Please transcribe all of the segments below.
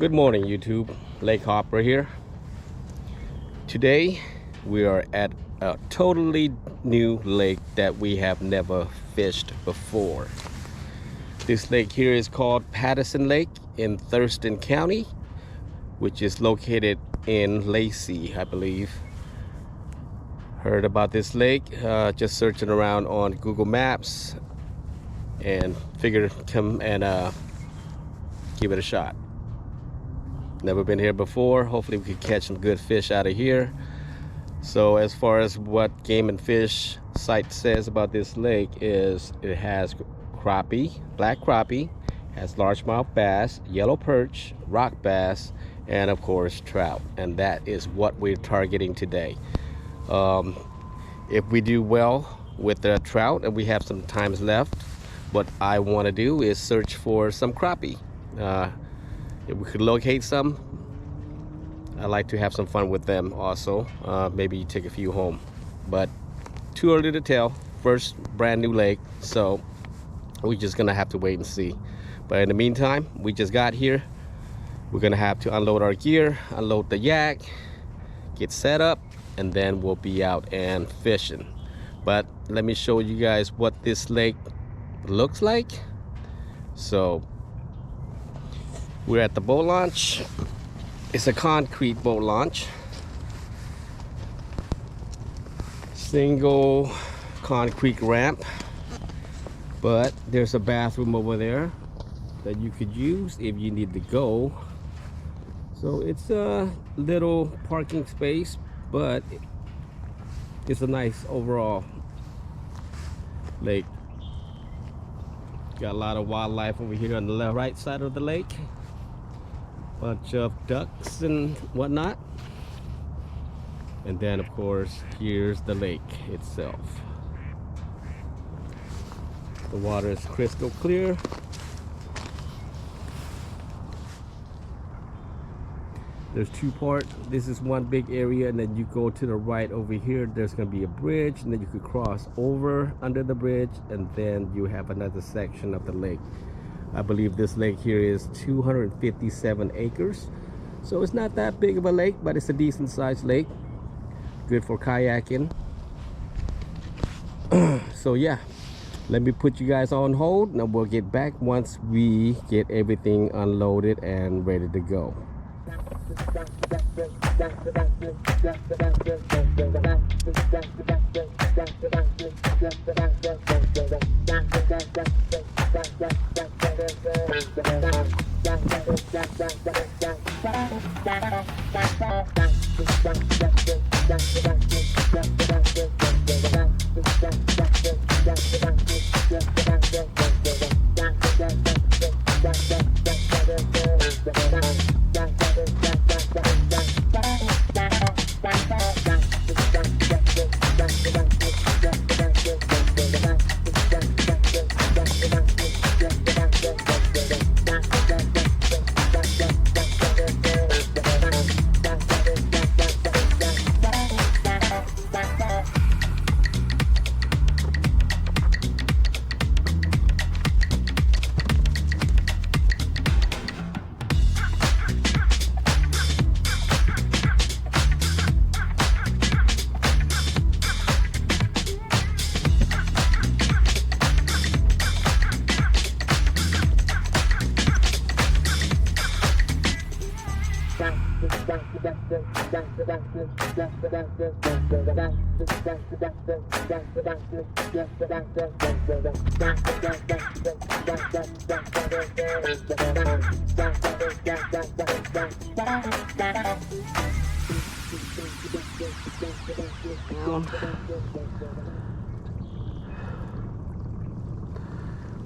Good morning, YouTube. Lake Hopper here. Today we are at a totally new lake that we have never fished before. This lake here is called Pattison Lake in Thurston County, which is located in Lacey, I believe. Heard about this lake just searching around on Google Maps and figured come and give it a shot. Never been here before. Hopefully we could catch some good fish out of here. So as far as what Game and Fish site says about this lake is it has crappie, black crappie, has largemouth bass, yellow perch, rock bass, and of course trout. And that is what we're targeting today. If we do well with the trout and we have some times left, what I want to do is search for some crappie. If we could locate some, I like to have some fun with them also. Maybe take a few home, but too early to tell. First brand new lake, so we're just gonna have to wait and see. But in the meantime, we just got here. We're gonna have to unload our gear, unload the yak, get set up, and then we'll be out and fishing. But let me show you guys what this lake looks like. So we're at the boat launch. It's a concrete boat launch. Single concrete ramp. But there's a bathroom over there that you could use if you need to go. So it's a little parking space, but it's a nice overall lake. Got a lot of wildlife over here on the left right side of the lake. Bunch of ducks and whatnot. And then of course here's the lake itself. The water is crystal clear. There's two parts. This is one big area, and then you go to the right over here, there's gonna be a bridge, and then you could cross over under the bridge, and then you have another section of the lake. I believe this lake here is 257 acres. So it's not that big of a lake, but it's a decent sized lake. Good for kayaking. So yeah, let me put you guys on hold, and we'll get back once we get everything unloaded and ready to go.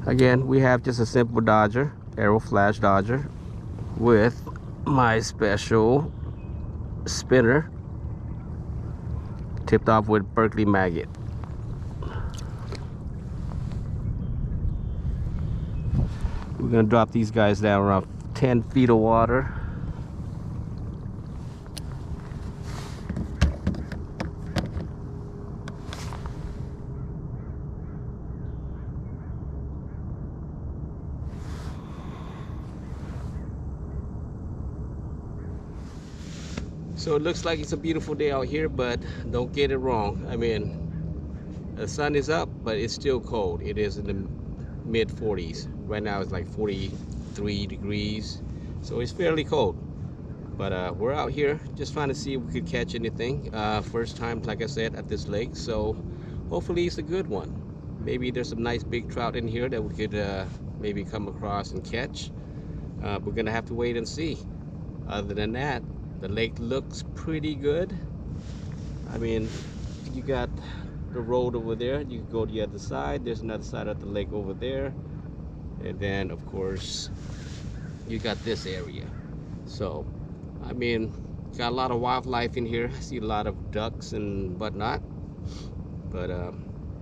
Again, we have just a simple dodger, arrow flash dodger, with my special spinner tipped off with Berkeley maggot. We're gonna drop these guys down around 10 feet of water. So it looks like it's a beautiful day out here, but don't get it wrong. I mean, the sun is up, but it's still cold. It is in the mid 40s. Right now it's like 43 degrees. So it's fairly cold. But we're out here just trying to see if we could catch anything. First time, like I said, at this lake. So hopefully it's a good one. Maybe there's some nice big trout in here that we could maybe come across and catch. We're gonna have to wait and see. Other than that, the lake looks pretty good. I mean, you got the road over there. You can go to the other side. There's another side of the lake over there. And then, of course, you got this area. So, I mean, got a lot of wildlife in here. I see a lot of ducks and whatnot. But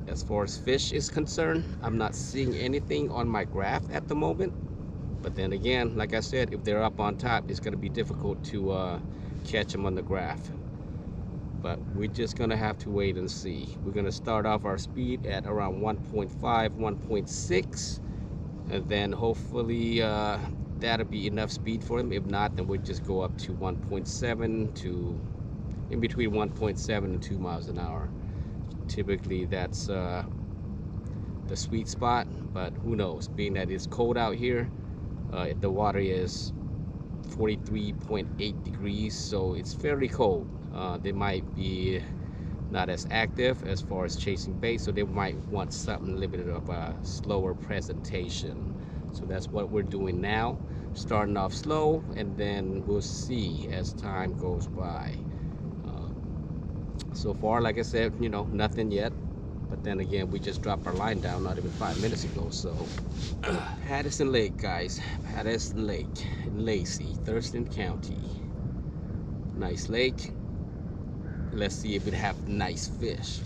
as far as fish is concerned, I'm not seeing anything on my graph at the moment. But then again, like I said, if they're up on top, it's going to be difficult to catch them on the graph. But we're just going to have to wait and see. We're going to start off our speed at around 1.5, 1.6. And then hopefully that'll be enough speed for them. If not, then we'll just go up to 1.7 to in between 1.7 and 2 miles an hour. Typically that's the sweet spot, but who knows, being that it's cold out here. The water is 43.8 degrees, so it's fairly cold. They might be not as active as far as chasing bait, so they might want something a little bit of a slower presentation. So that's what we're doing now, starting off slow, and then we'll see as time goes by. So far, like I said, you know, nothing yet. But then again, we just dropped our line down not even 5 minutes ago. So Pattison Lake, guys. Pattison Lake in Lacey, Thurston County. Nice lake. Let's see if it have nice fish.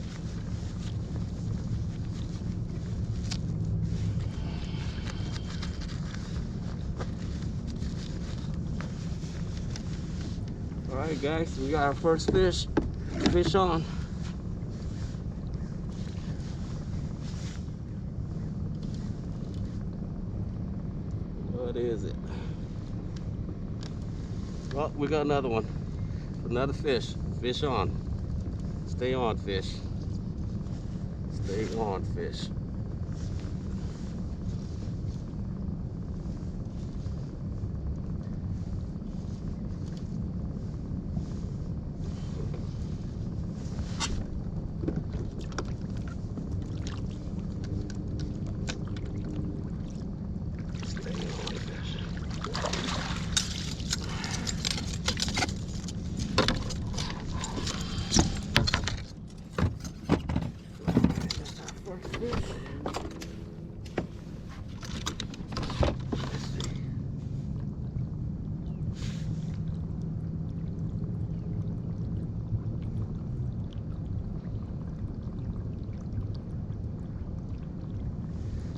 All right, guys, we got our first fish on. What is it? Well, we got another one. Another fish. Fish on. Stay on, fish. Stay on, fish.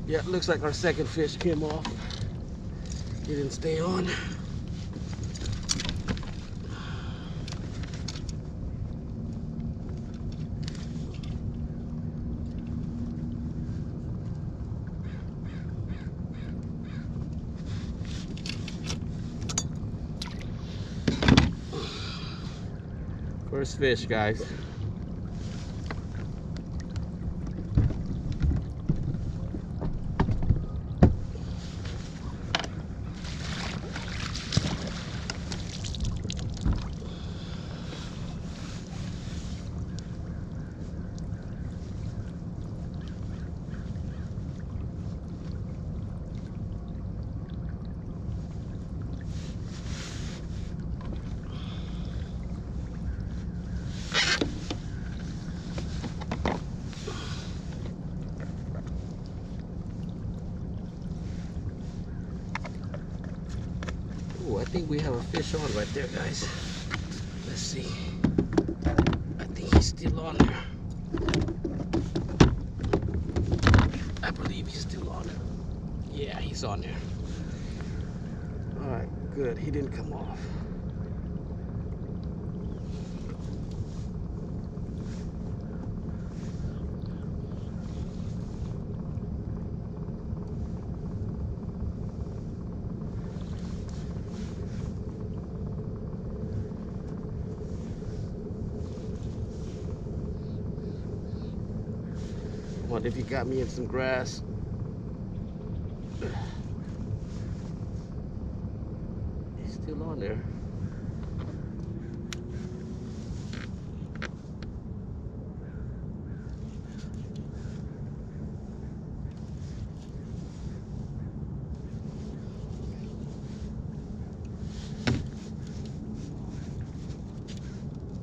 Yeah, looks like our second fish came off. He didn't stay on. First fish, guys. Ooh, I think we have a fish on right there, guys. Let's see. I think he's still on there. I believe he's still on there. Yeah, he's on there. All right, good. He didn't come off. Wonder if he got me in some grass. He's still on there.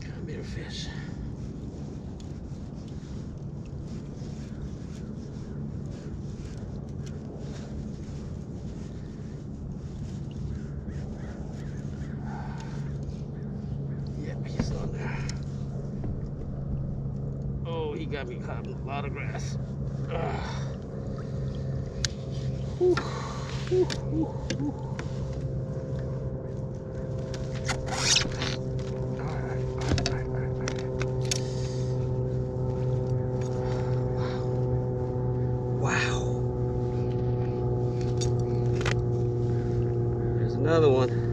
Come here, fish. He's on there. Oh, he got me caught in a lot of grass. Whew. Whew, whew, whew. All right. Wow. There's another one.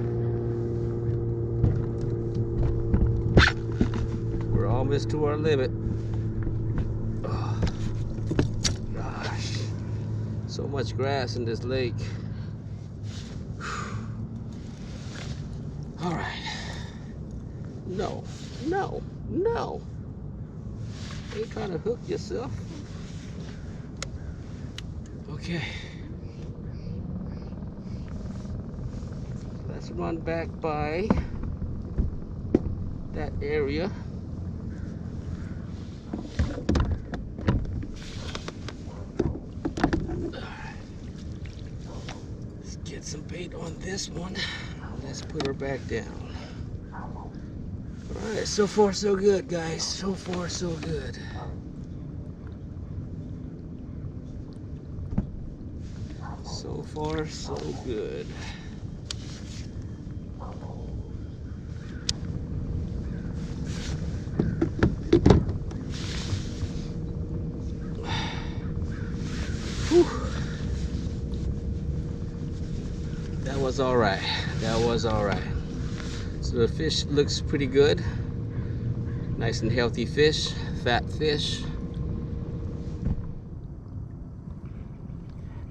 Almost to our limit. Oh, gosh, so much grass in this lake. All right. No. You trying to hook yourself? Okay. Let's run back by that area. Get some bait on this one. Let's put her back down. Alright, so far so good, guys. So far so good. So far so good. Whew. That was all right. That was all right. So the fish looks pretty good. Nice and healthy fish, fat fish.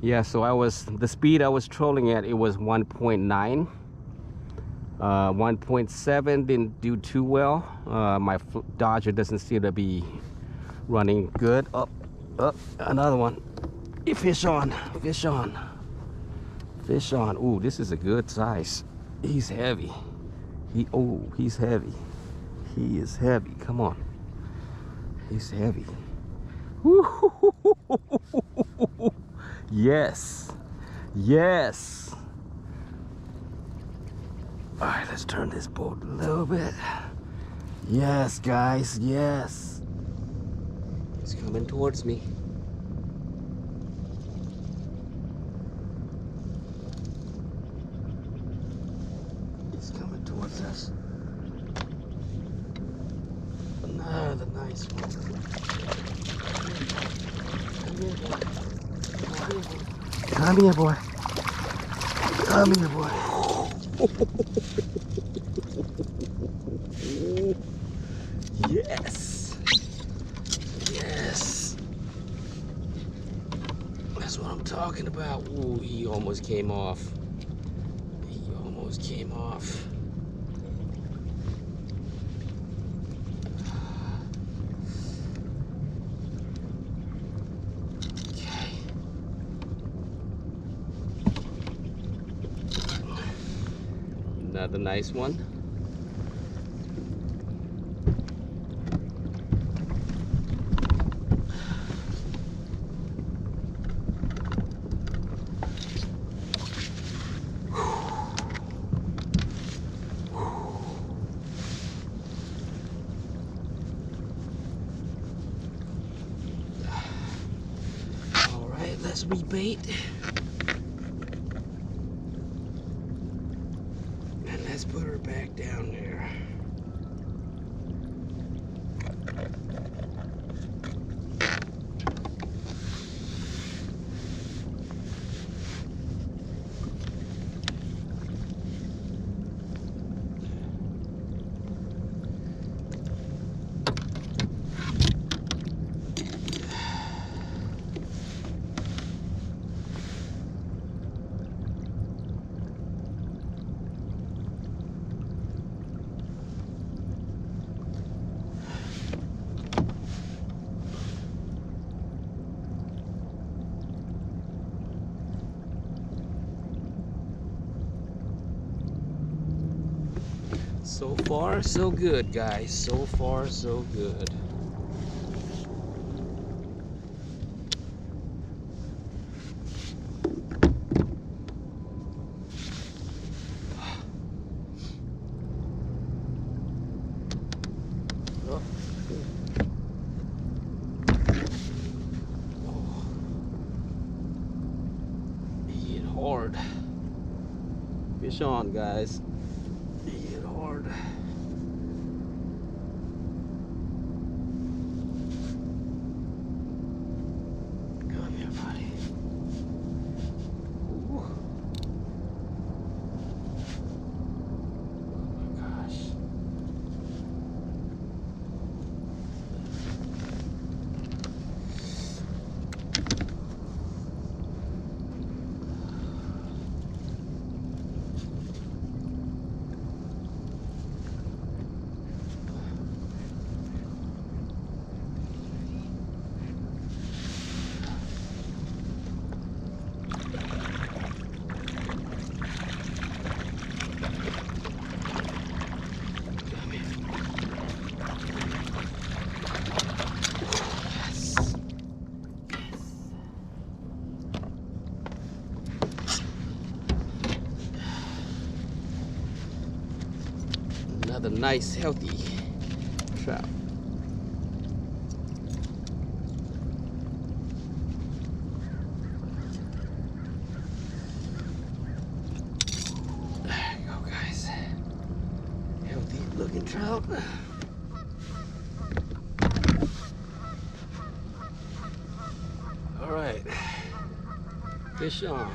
Yeah, so the speed I was trolling at, it was 1.9. 1.7 didn't do too well. My Dodger doesn't seem to be running good. Up, another one. Fish on, fish on. Fish on. Ooh, this is a good size. He's heavy. He's heavy. He is heavy. Come on. He's heavy. Yes. Yes. All right, let's turn this boat a little bit. Yes, guys. Yes. He's coming towards me. Towards us. Another nice one. Come here, boy. Come here, boy. Yes. Yes. That's what I'm talking about. Ooh, he almost came off. He almost came off. Another nice one. All right, let's rebait. Let's put her back down there. So far, so good, guys. So far, so good. Hard. Fish on, guys. Hit hard. Come here, buddy. Ooh. Oh my gosh. Another nice, healthy trout. There you go, guys. Healthy looking trout. All right, fish on.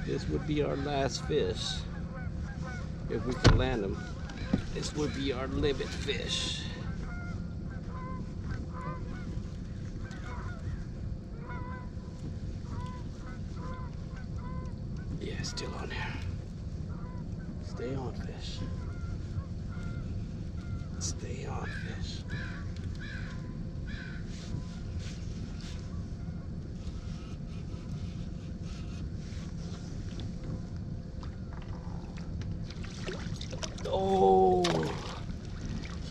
This would be our last fish. If we can land them, this would be our limit fish. Yeah, still on there. Stay on, fish. Stay on, fish. Oh,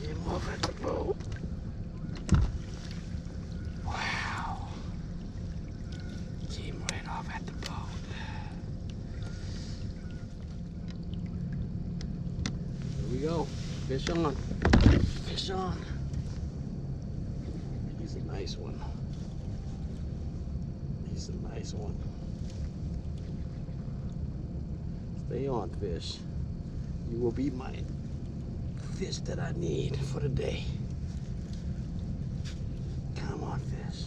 came off at the boat. Wow. Came right off at the boat. Here we go. Fish on. Fish on. He's a nice one. He's a nice one. Stay on, fish. You will be my fish that I need for the day. Come on, fish.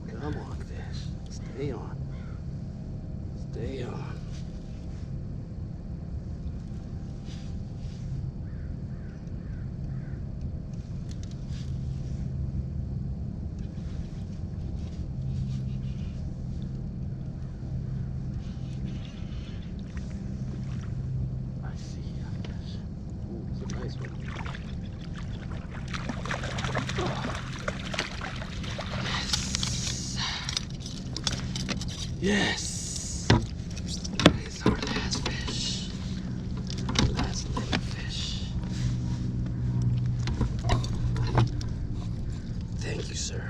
Come on, fish. Stay on. Stay on. Yes! That is our last fish. Our last little fish. Thank you, sir.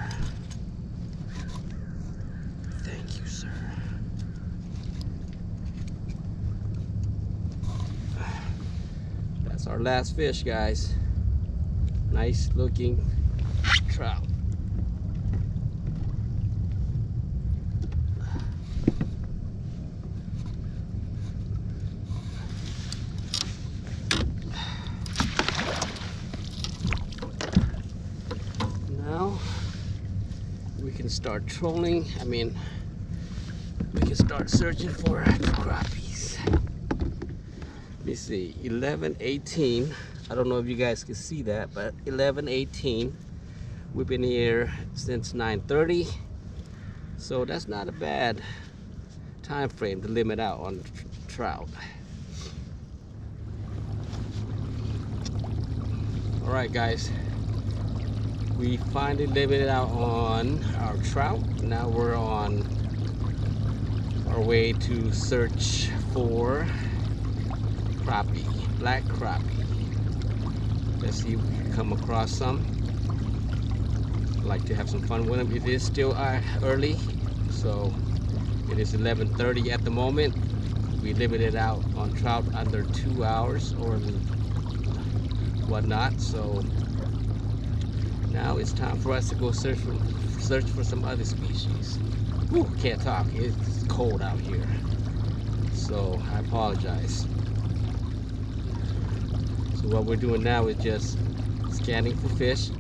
Thank you, sir. That's our last fish, guys. Nice looking trout. Now we can start trolling. We can start searching for crappies. Let me see, 11:18. I don't know if you guys can see that, but 11:18. We've been here since 9:30, so that's not a bad time frame to limit out on trout. All right, guys. We finally limited out on our trout. Now we're on our way to search for crappie, black crappie. Let's see if we can come across some. I like to have some fun with them. It is still early, so it is 11:30 at the moment. We limited out on trout under 2 hours or whatnot, so now it's time for us to go search for some other species. Whew, can't talk. It's cold out here, so I apologize. So what we're doing now is just scanning for fish.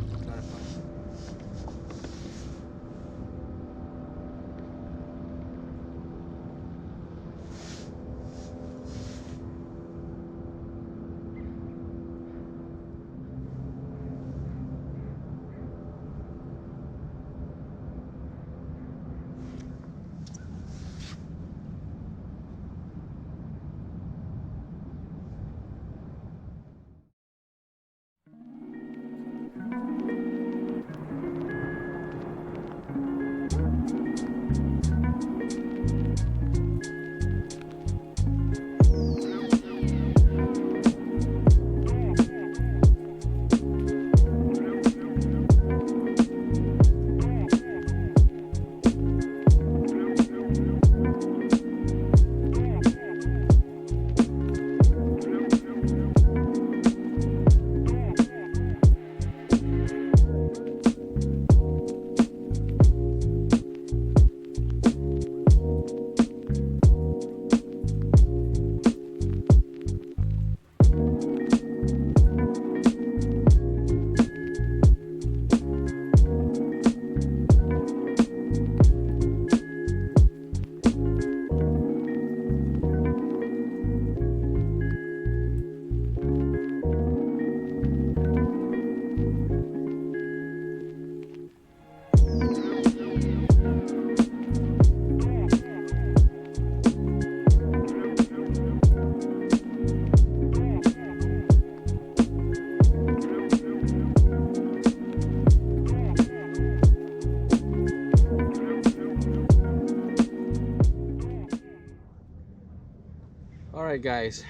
All right, guys,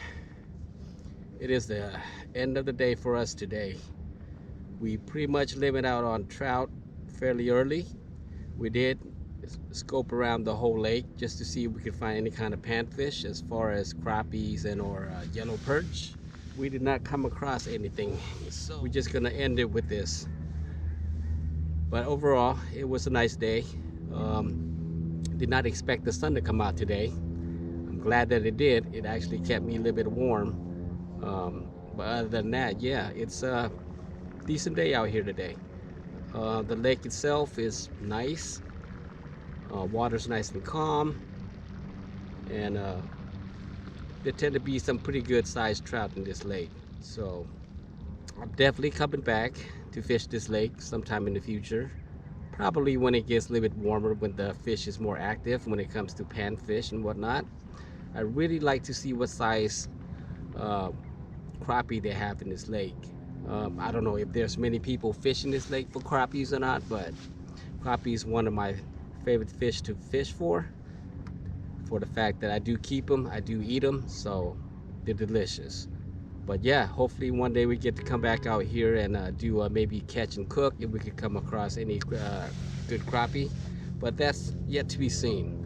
it is the end of the day for us today. We pretty much limit out on trout fairly early. We did scope around the whole lake just to see if we could find any kind of panfish as far as crappies and or yellow perch. We did not come across anything, so we're just gonna end it with this. But overall, it was a nice day. Did not expect the sun to come out today. Glad that it did. It actually kept me a little bit warm. But other than that, yeah, it's a decent day out here today. The lake itself is nice. Water's nice and calm, and there tend to be some pretty good sized trout in this lake. So I'm definitely coming back to fish this lake sometime in the future. Probably when it gets a little bit warmer, when the fish is more active, when it comes to panfish and whatnot. I really like to see what size crappie they have in this lake. I don't know if there's many people fishing this lake for crappies or not, but crappie is one of my favorite fish to fish for the fact that I do keep them, I do eat them, so they're delicious. But yeah, hopefully one day we get to come back out here and do maybe catch and cook if we could come across any good crappie, but that's yet to be seen.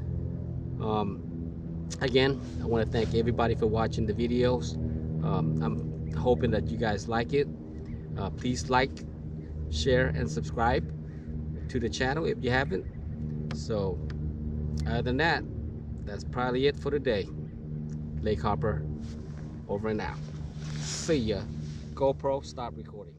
Again, I want to thank everybody for watching the videos. I'm hoping that you guys like it. Please like, share, and subscribe to the channel if you haven't. So other than that, that's probably it for today. Lake Hopper, over and out. See ya. GoPro, stop recording.